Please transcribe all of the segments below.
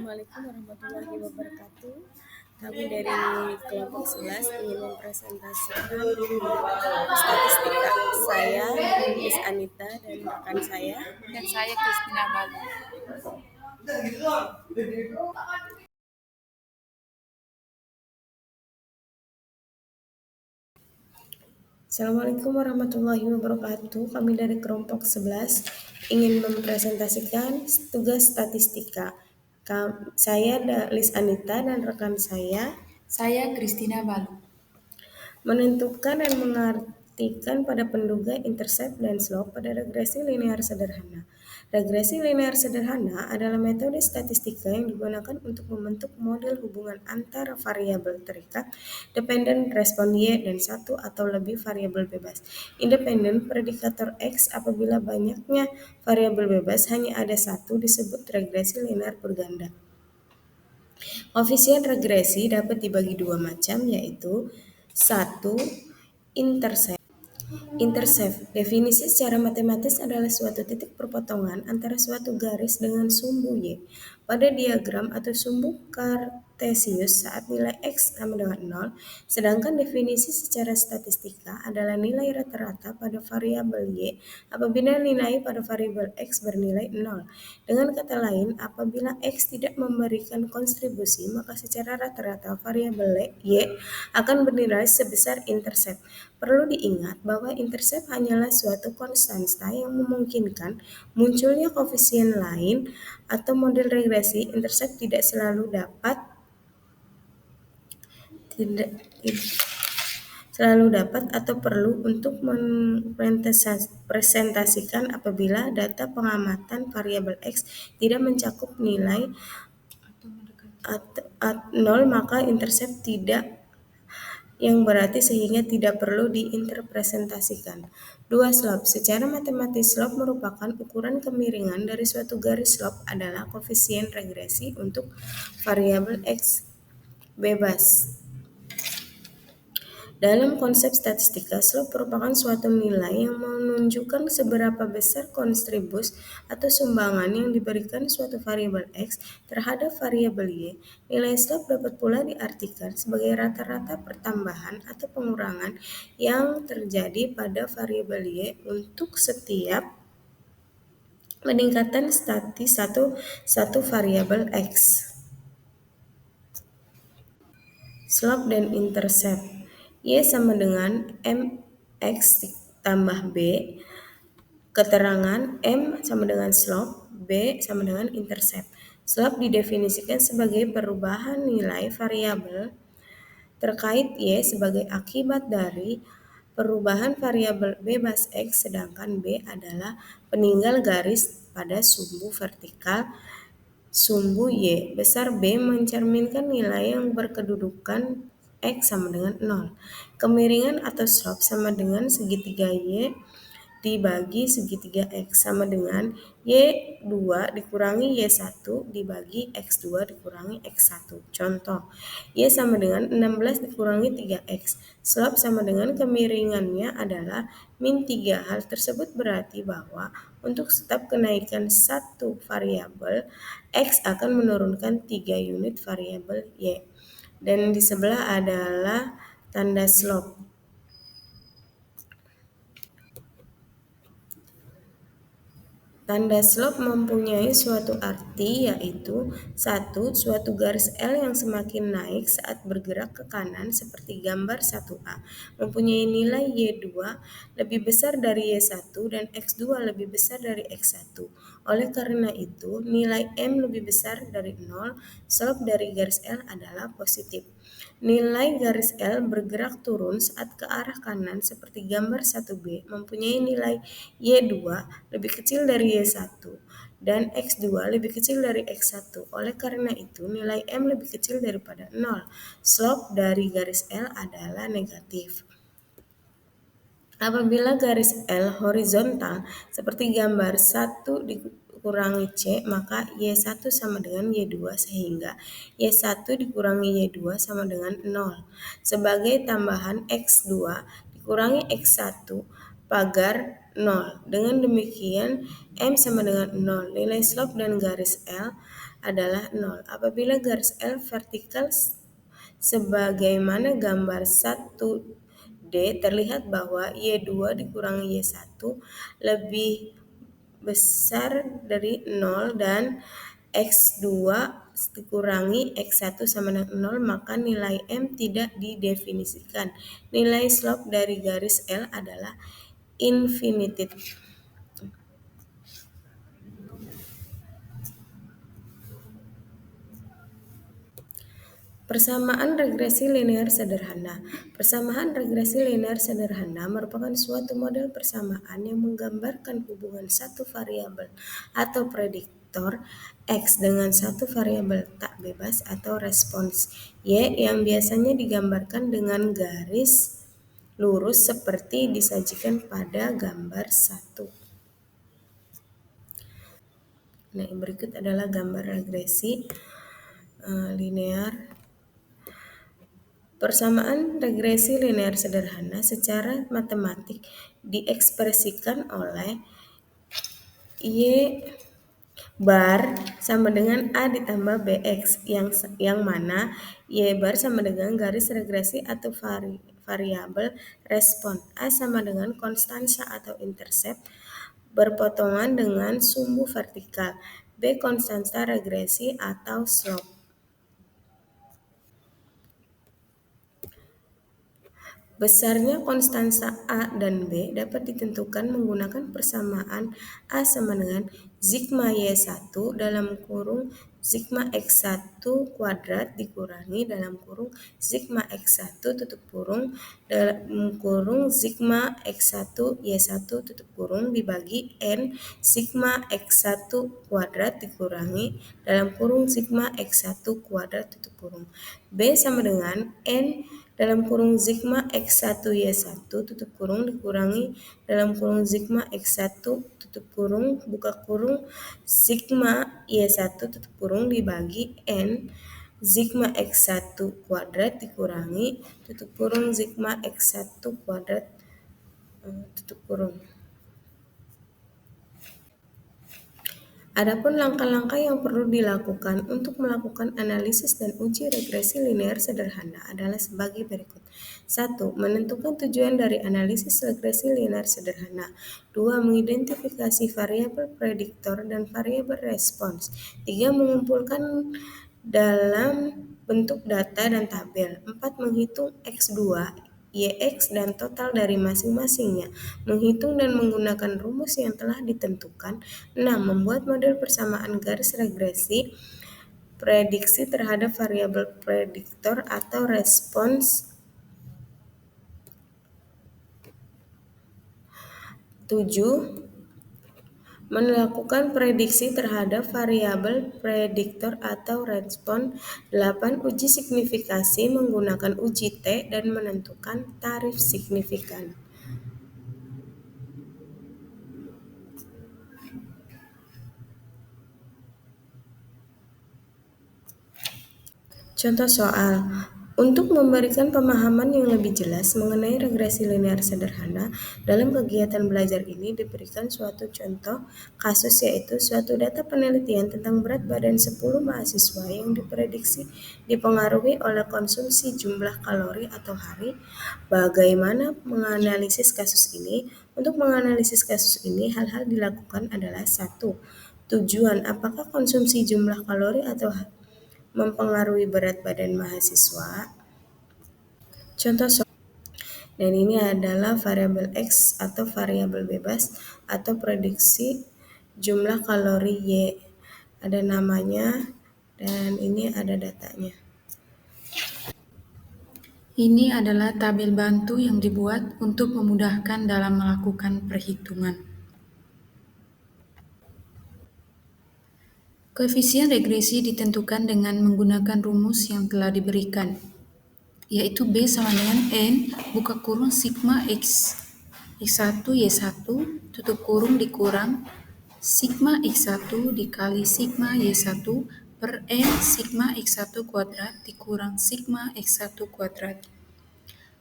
Assalamualaikum warahmatullahi wabarakatuh. Kami dari kelompok 11 ingin mempresentasikan statistika. Saya Miss Anita dan rekan saya. Dan saya Christina Balu. Assalamualaikum warahmatullahi wabarakatuh. Kami dari kelompok 11 ingin mempresentasikan tugas statistika. Saya Liz Anita dan rekan Saya Christina Balu. menentukan dan mengartikan pada penduga, intercept, dan slope pada regresi linear sederhana. Regresi linear sederhana adalah metode statistika yang digunakan untuk membentuk model hubungan antara variabel terikat, dependen respon Y, dan satu atau lebih variabel bebas, independen predikator X. Apabila banyaknya variabel bebas hanya ada satu, disebut regresi linear berganda. Koefisien regresi dapat dibagi dua macam, yaitu satu, intercept. Definisi secara matematis adalah suatu titik perpotongan antara suatu garis dengan sumbu Y pada diagram atau sumbu kartesius saat nilai X sama dengan 0, sedangkan definisi secara statistika adalah nilai rata-rata pada variabel Y apabila nilai pada variabel X bernilai 0. Dengan kata lain, apabila X tidak memberikan kontribusi, maka secara rata-rata variabel Y akan bernilai sebesar intercept. Perlu diingat bahwa intercept hanyalah suatu konstanta yang memungkinkan munculnya koefisien lain atau model regresi. Intercept tidak selalu dapat atau perlu untuk mempresentasikan apabila data pengamatan variabel X tidak mencakup nilai 0, maka intercept tidak yang berarti sehingga tidak perlu diinterpresentasikan. 2. Slope. Secara matematis, slope merupakan ukuran kemiringan dari suatu garis. Slope adalah koefisien regresi untuk variabel X bebas. Dalam konsep statistika, slope merupakan suatu nilai yang menunjukkan seberapa besar kontribus atau sumbangan yang diberikan suatu variabel X terhadap variabel Y. Nilai slope dapat pula diartikan sebagai rata-rata pertambahan atau pengurangan yang terjadi pada variabel Y untuk setiap peningkatan statis satu variabel X. Slope dan intercept. Y sama dengan mx tambah b. Keterangan M sama dengan slope, B sama dengan intercept. Slope didefinisikan sebagai perubahan nilai variabel terkait Y sebagai akibat dari perubahan variabel bebas X, sedangkan B adalah peninggal garis pada sumbu vertikal sumbu Y. Besar B mencerminkan nilai yang berkedudukan X sama dengan 0. Kemiringan atau slope sama dengan segitiga Y dibagi segitiga X sama dengan Y2 dikurangi Y1 dibagi X2 dikurangi X1. Contoh, Y sama dengan 16 dikurangi 3X. Slope sama dengan kemiringannya adalah min 3. Hal tersebut berarti bahwa untuk setiap kenaikan satu variabel, X akan menurunkan 3 unit variabel Y. Dan di sebelah adalah tanda slope. Tanda slope mempunyai suatu arti, yaitu 1. Suatu garis L yang semakin naik saat bergerak ke kanan seperti gambar 1A mempunyai nilai Y2 lebih besar dari Y1 dan X2 lebih besar dari X1. Oleh karena itu, nilai M lebih besar dari 0, slope dari garis L adalah positif. Nilai garis L bergerak turun saat ke arah kanan seperti gambar 1B mempunyai nilai Y2 lebih kecil dari Y1 dan X2 lebih kecil dari X1. Oleh karena itu, nilai M lebih kecil daripada 0. Slope dari garis L adalah negatif. Apabila garis L horizontal seperti gambar 1 dikurangi C, maka Y1 sama dengan Y2 sehingga Y1 dikurangi Y2 sama dengan 0. Sebagai tambahan X2 dikurangi X1 pagar 0. Dengan demikian, M sama dengan 0. Nilai slope dan garis L adalah 0. Apabila garis L vertikal sebagaimana gambar 1D, terlihat bahwa Y2 dikurangi Y1 lebih besar dari 0 dan X2 dikurangi X1 sama dengan 0, maka nilai M tidak didefinisikan. Nilai slope dari garis L adalah infinitive. Persamaan regresi linear sederhana. Persamaan regresi linear sederhana merupakan suatu model persamaan yang menggambarkan hubungan satu variabel atau prediktor X dengan satu variabel tak bebas atau respons Y yang biasanya digambarkan dengan garis lurus seperti disajikan pada gambar 1. Nah, yang berikut adalah gambar regresi linear. Persamaan regresi linear sederhana secara matematik diekspresikan oleh Y bar sama dengan A ditambah BX yang mana Y bar sama dengan garis regresi atau variabel respon. A sama dengan konstansa atau intercept berpotongan dengan sumbu vertikal. B konstansa regresi atau slope. Besarnya konstansa A dan B dapat ditentukan menggunakan persamaan A sama dengan sigma Y1 dalam kurung sigma X1 kuadrat dikurangi dalam kurung sigma X1 tutup kurung dalam kurung sigma X1 Y1 tutup kurung dibagi N sigma X1 kuadrat dikurangi dalam kurung sigma X1 kuadrat tutup kurung. B sama dengan N dalam kurung sigma X1 Y1 tutup kurung dikurangi dalam kurung sigma X1 tutup kurung buka kurung sigma Y1 tutup kurung dibagi N sigma X1 kuadrat dikurangi tutup kurung sigma X1 kuadrat tutup kurung. Adapun langkah-langkah yang perlu dilakukan untuk melakukan analisis dan uji regresi linear sederhana adalah sebagai berikut. 1. Menentukan tujuan dari analisis regresi linear sederhana. 2. Mengidentifikasi variabel prediktor dan variabel respons. 3. Mengumpulkan dalam bentuk data dan tabel. 4. Menghitung X2, YX dan total dari masing-masingnya, menghitung dan menggunakan rumus yang telah ditentukan. 6. Membuat model persamaan garis regresi prediksi terhadap variabel prediktor atau respons. 7. Melakukan prediksi terhadap variabel prediktor atau respon. 8. Uji signifikasi menggunakan uji T dan menentukan tarif signifikan. Contoh soal. Untuk memberikan pemahaman yang lebih jelas mengenai regresi linear sederhana, dalam kegiatan belajar ini diberikan suatu contoh kasus yaitu suatu data penelitian tentang berat badan 10 mahasiswa yang diprediksi dipengaruhi oleh konsumsi jumlah kalori atau hari. Bagaimana menganalisis kasus ini? Untuk menganalisis kasus ini, hal-hal dilakukan adalah 1. Tujuan, apakah konsumsi jumlah kalori atau mempengaruhi berat badan mahasiswa. Contoh soal. Dan ini adalah variabel X atau variabel bebas atau prediksi jumlah kalori Y. Ada namanya dan ini ada datanya. Ini adalah tabel bantu yang dibuat untuk memudahkan dalam melakukan perhitungan. Koefisien regresi ditentukan dengan menggunakan rumus yang telah diberikan, yaitu B sama dengan N buka kurung sigma X1 Y1 tutup kurung dikurang sigma X1 dikali sigma Y1 per N sigma X1 kuadrat dikurang sigma X1 kuadrat.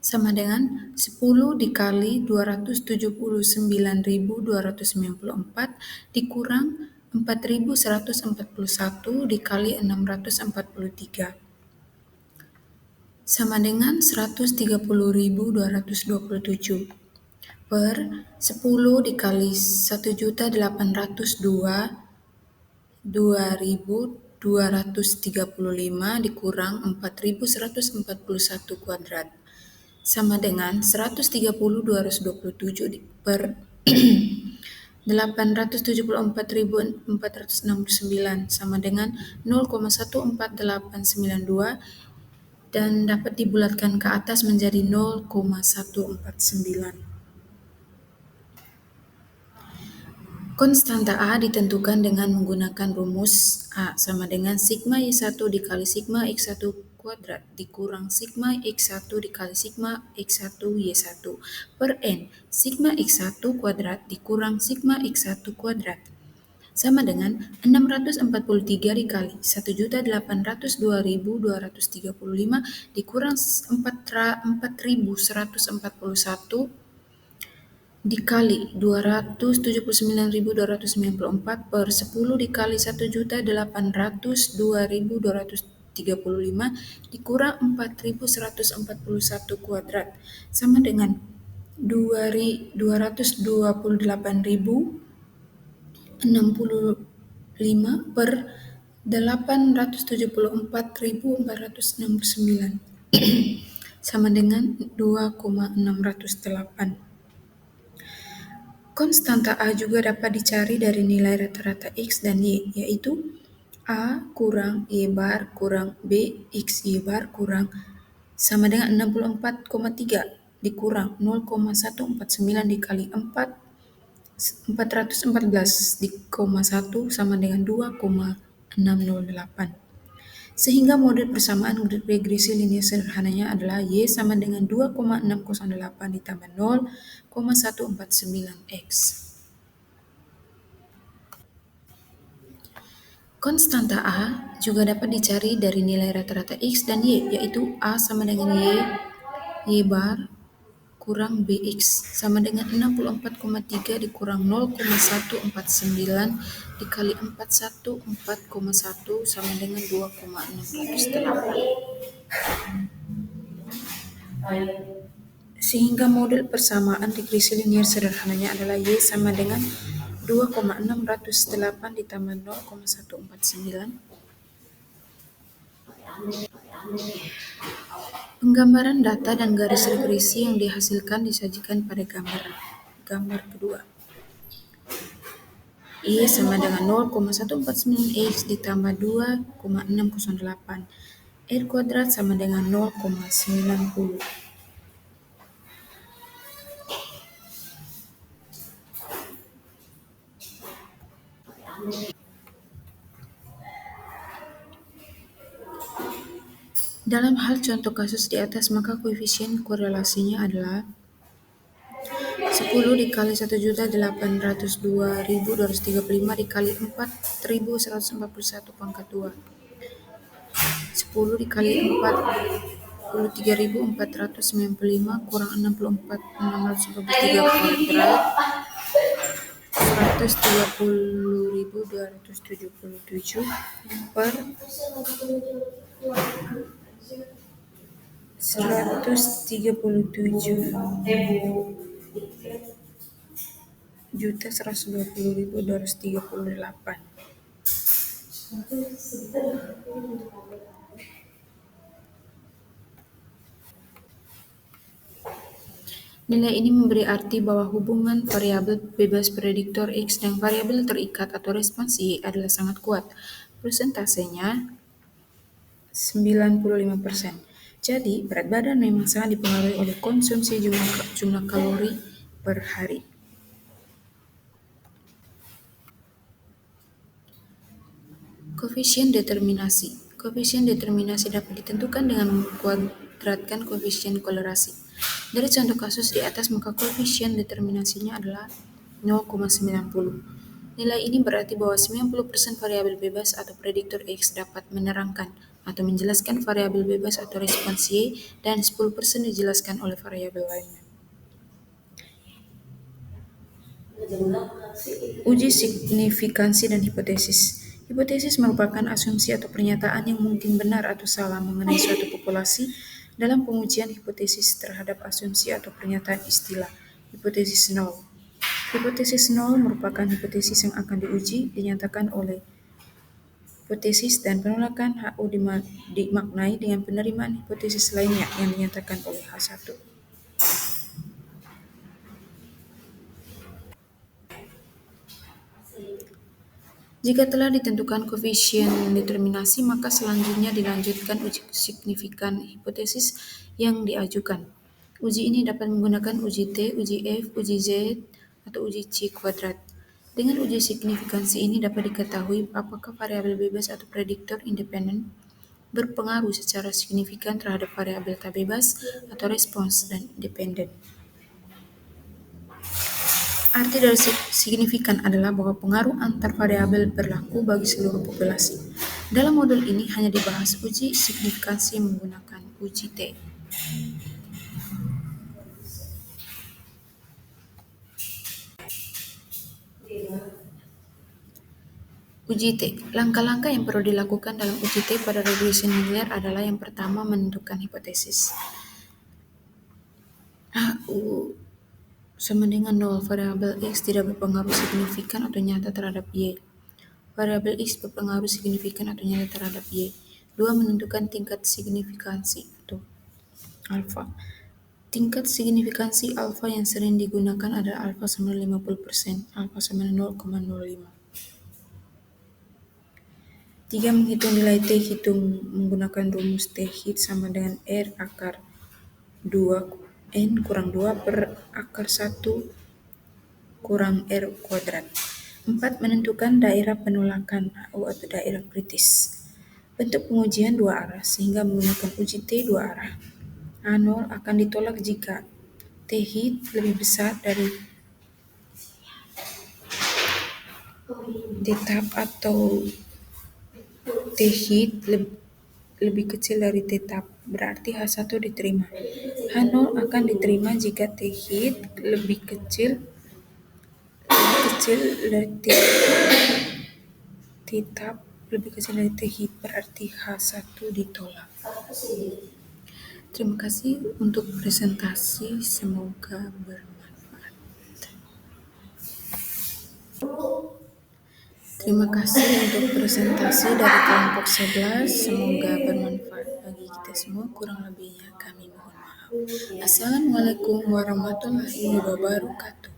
sama dengan 10 dikali 279.294 dikurang 4.141 dikali 643 sama dengan 130.227 per 10 dikali 1.802.235 dikurang 4.141 kuadrat sama dengan 130.227 per 874.469 sama dengan 0,1492 dan dapat dibulatkan ke atas menjadi 0,149. Konstanta A ditentukan dengan menggunakan rumus A sama dengan sigma Y1 dikali sigma X1 kuadrat dikurang sigma X1 dikali sigma X1 Y1 per N sigma X1 kuadrat dikurang sigma X1 kuadrat sama dengan 643 dikali 1.802.235 dikurang 4.141 dikali 279.294 per 10 dikali 1.802.235 dikurang 4.141 kuadrat sama dengan 228.065 per 874.469 sama dengan 2,608. Konstanta A juga dapat dicari dari nilai rata-rata X dan Y, yaitu A kurang Y bar kurang B X Y bar kurang sama dengan 64,3 dikurang 0,149 dikali 414,1 sama dengan 2,608. Sehingga model persamaan regresi linear sederhananya adalah Y sama dengan 2,608 ditambah 0,149 X. Konstanta A juga dapat dicari dari nilai rata-rata X dan Y, yaitu A sama dengan Y bar kurang BX sama dengan 64,3 dikurang 0,149 dikali 414,1 sama dengan 2,608. Sehingga model persamaan regresi linear sederhananya adalah Y sama dengan 2,608 ditambah 0,149. Penggambaran data dan garis regresi yang dihasilkan disajikan pada gambar kedua. Y sama dengan 0,149 X ditambah 2,608. R kuadrat sama dengan 0,90. Dalam hal contoh kasus di atas, maka koefisien korelasinya adalah 10 dikali 1.802.235 dikali 4.141 pangkat 2. 10 dikali 43.495 kurang 64.643 kuadrat 130.277 per 137.120.238. Nilai ini memberi arti bahwa hubungan variabel bebas prediktor X dan variabel terikat atau respons Y adalah sangat kuat. Persentasenya 95%. Jadi, berat badan memang sangat dipengaruhi oleh konsumsi jumlah kalori per hari. Koefisien determinasi. Koefisien determinasi dapat ditentukan dengan mengkuadratkan koefisien kolerasi. Dari contoh kasus di atas, maka koefisien determinasinya adalah 0,90. Nilai ini berarti bahwa 90% variabel bebas atau prediktor X dapat menerangkan atau menjelaskan variabel bebas atau respons Y dan 10% dijelaskan oleh variabel lainnya. Uji signifikansi dan hipotesis. Hipotesis merupakan asumsi atau pernyataan yang mungkin benar atau salah mengenai suatu populasi. Dalam pengujian hipotesis terhadap asumsi atau pernyataan istilah hipotesis nol. Hipotesis nol merupakan hipotesis yang akan diuji, dinyatakan oleh hipotesis dan penolakan HU dimaknai dengan penerimaan hipotesis lainnya yang dinyatakan oleh H1. Jika telah ditentukan koefisien determinasi, maka selanjutnya dilanjutkan uji signifikan hipotesis yang diajukan. Uji ini dapat menggunakan uji T, uji F, uji Z, atau uji C kuadrat. Dengan uji signifikansi ini dapat diketahui apakah variabel bebas atau prediktor independen berpengaruh secara signifikan terhadap variabel tak bebas atau respons dan independen. Arti dari signifikan adalah bahwa pengaruh antar variabel berlaku bagi seluruh populasi. Dalam modul ini hanya dibahas uji signifikansi menggunakan uji T. Uji T. Langkah-langkah yang perlu dilakukan dalam uji T pada regression linear adalah yang pertama menentukan hipotesis. HU sama dengan 0, variabel X tidak berpengaruh signifikan atau nyata terhadap Y. Variabel X berpengaruh signifikan atau nyata terhadap Y. 2. Menentukan tingkat signifikansi atau alfa. Tingkat signifikansi alfa yang sering digunakan adalah alfa sama dengan 50%, alfa sama dengan 0,05. 3. Menghitung nilai T hitung menggunakan rumus T hit sama dengan R akar 2 N kurang 2 per akar 1 kurang R kuadrat. 4. Menentukan daerah penolakan HU atau daerah kritis. Bentuk pengujian dua arah, sehingga menggunakan uji T dua arah. A0 akan ditolak jika T hit lebih besar dari tetap atau T hit lebih kecil dari tetap, berarti H1 diterima. H0 akan diterima jika T hit lebih kecil dari tetap lebih kecil dari T hit, berarti H1 ditolak. Terima kasih untuk presentasi, semoga bermanfaat. Terima kasih untuk presentasi dari kelompok 11, semoga bermanfaat bagi kita semua, kurang lebihnya kami mohon maaf. Assalamualaikum warahmatullahi wabarakatuh.